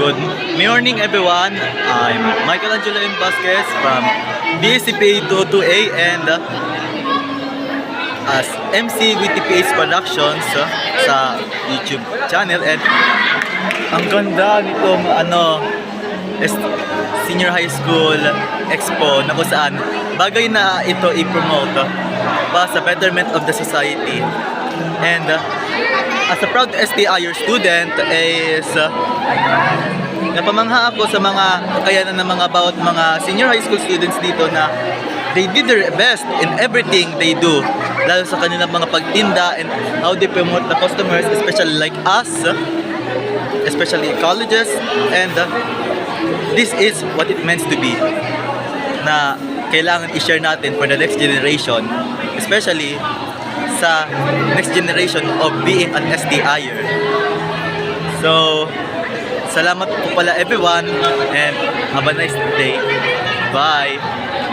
Good morning everyone. I'm Michelangelo M. Vasquez from BSCPA 202A and as MC with TPH Productions sa YouTube channel. And ang ganda nitong Senior High School Expo na kung saan bagay na ito i-promote para sa betterment of the society. And as a proud STIer student is napamangha ako sa mga kakayanan ng mga bawat mga senior high school students dito na they did their best in everything they do, lalo sa kanilang mga pagtinda and how they promote the customers, especially like us, especially colleges. And this is what it means to be, na kailangan i-share natin for the next generation, especially sa next generation of being an STIer. So, salamat po pala everyone and have a nice day. Bye!